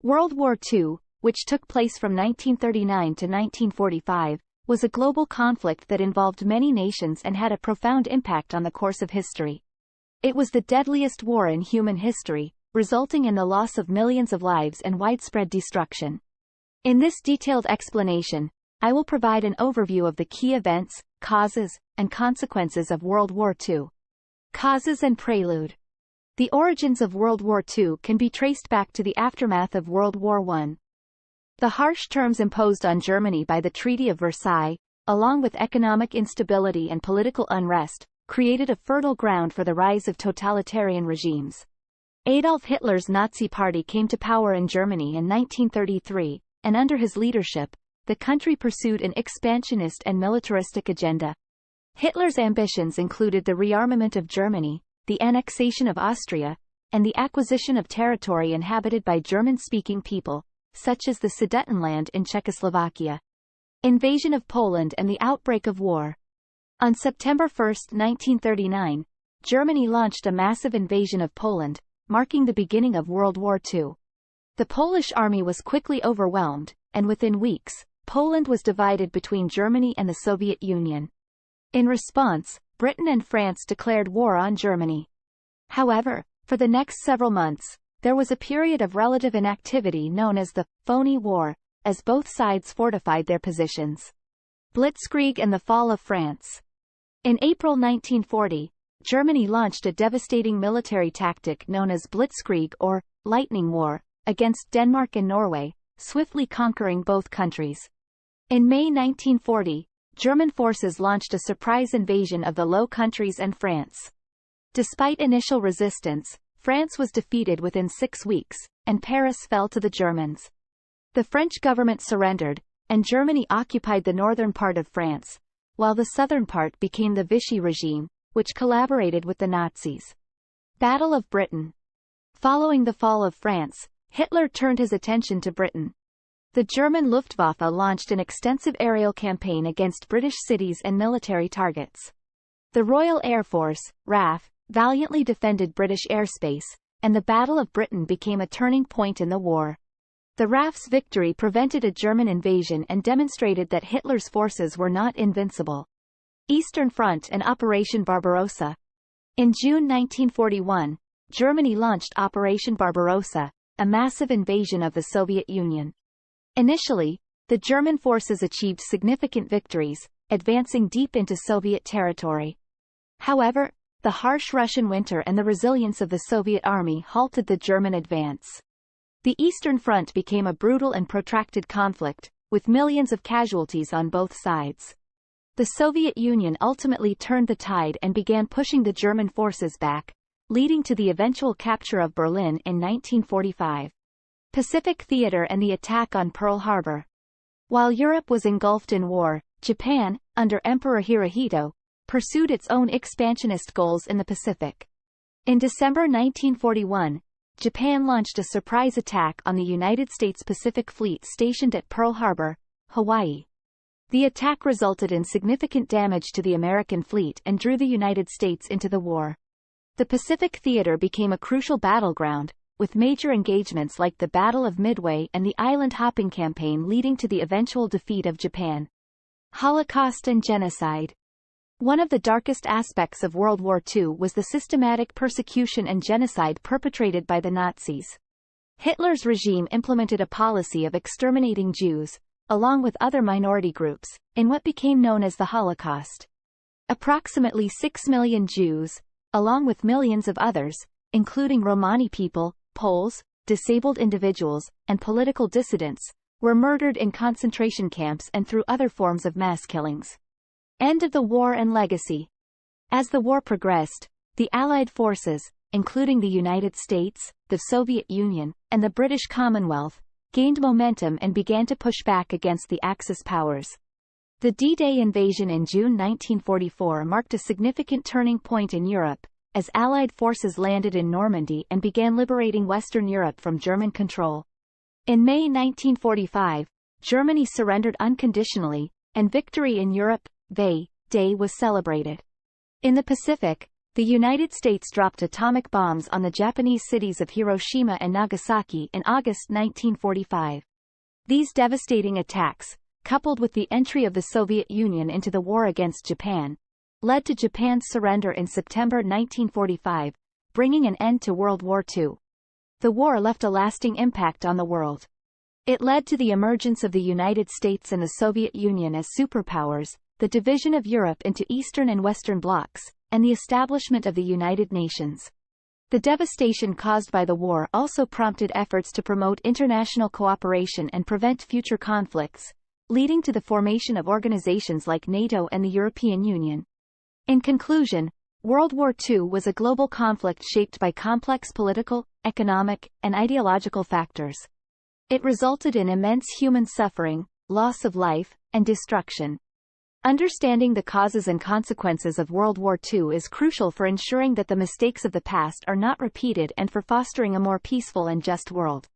World War II, which took place from 1939 to 1945, was a global conflict that involved many nations and had a profound impact on the course of history. It was the deadliest war in human history, resulting in the loss of millions of lives and widespread destruction. In this detailed explanation, I will provide an overview of the key events, causes, and consequences of World War II. Causes and prelude. The origins of World War II can be traced back to the aftermath of World War I. The harsh terms imposed on Germany by the Treaty of Versailles, along with economic instability and political unrest, created a fertile ground for the rise of totalitarian regimes. Adolf Hitler's Nazi Party came to power in Germany in 1933, and under his leadership, the country pursued an expansionist and militaristic agenda. Hitler's ambitions included the rearmament of Germany, the annexation of Austria, and the acquisition of territory inhabited by German-speaking people, such as the Sudetenland in Czechoslovakia. Invasion of Poland and the outbreak of war. On September 1, 1939, Germany launched a massive invasion of Poland, marking the beginning of World War II. The Polish army was quickly overwhelmed, and within weeks, Poland was divided between Germany and the Soviet Union. In response, Britain and France declared war on Germany. However, for the next several months, there was a period of relative inactivity known as the Phony War, as both sides fortified their positions. Blitzkrieg and the fall of France. In April 1940, Germany launched a devastating military tactic known as Blitzkrieg or Lightning War, against Denmark and Norway, swiftly conquering both countries. In May 1940, German forces launched a surprise invasion of the Low Countries and France. Despite initial resistance, France was defeated within 6 weeks, and Paris fell to the Germans. The French government surrendered, and Germany occupied the northern part of France, while the southern part became the Vichy regime, which collaborated with the Nazis. Battle of Britain. Following the fall of France, Hitler turned his attention to Britain. The German Luftwaffe launched an extensive aerial campaign against British cities and military targets. The Royal Air Force, RAF, valiantly defended British airspace, and the Battle of Britain became a turning point in the war. The RAF's victory prevented a German invasion and demonstrated that Hitler's forces were not invincible. Eastern Front and Operation Barbarossa. In June 1941, Germany launched Operation Barbarossa, a massive invasion of the Soviet Union. Initially, the German forces achieved significant victories, advancing deep into Soviet territory. However, the harsh Russian winter and the resilience of the Soviet army halted the German advance. The Eastern Front became a brutal and protracted conflict, with millions of casualties on both sides. The Soviet Union ultimately turned the tide and began pushing the German forces back, leading to the eventual capture of Berlin in 1945. Pacific Theater and the attack on Pearl Harbor. While Europe was engulfed in war, Japan, under Emperor Hirohito, pursued its own expansionist goals in the Pacific. In December 1941, Japan launched a surprise attack on the United States Pacific Fleet stationed at Pearl Harbor, Hawaii. The attack resulted in significant damage to the American fleet and drew the United States into the war. The Pacific Theater became a crucial battleground, with major engagements like the Battle of Midway and the Island Hopping Campaign leading to the eventual defeat of Japan. Holocaust and genocide. One of the darkest aspects of World War II was the systematic persecution and genocide perpetrated by the Nazis. Hitler's regime implemented a policy of exterminating Jews, along with other minority groups, in what became known as the Holocaust. Approximately 6 million Jews, along with millions of others, including Romani people, Poles, disabled individuals, and political dissidents, were murdered in concentration camps and through other forms of mass killings. End of the war and legacy. As the war progressed, the Allied forces, including the United States, the Soviet Union, and the British Commonwealth, gained momentum and began to push back against the Axis powers. The D-Day invasion in June 1944 marked a significant turning point in Europe, as Allied forces landed in Normandy and began liberating Western Europe from German control. In May 1945, Germany surrendered unconditionally, and victory in Europe, Day was celebrated. In the Pacific, The United States dropped atomic bombs on the Japanese cities of Hiroshima and Nagasaki in August 1945. These devastating attacks, coupled with the entry of the Soviet Union into the war against Japan, led to Japan's surrender in September 1945, bringing an end to World War II. The war left a lasting impact on the world. It led to the emergence of the United States and the Soviet Union as superpowers, the division of Europe into Eastern and Western blocs, and the establishment of the United Nations. The devastation caused by the war also prompted efforts to promote international cooperation and prevent future conflicts, leading to the formation of organizations like NATO and the European Union. In conclusion, World War II was a global conflict shaped by complex political, economic, and ideological factors. It resulted in immense human suffering, loss of life, and destruction. Understanding the causes and consequences of World War II is crucial for ensuring that the mistakes of the past are not repeated and for fostering a more peaceful and just world.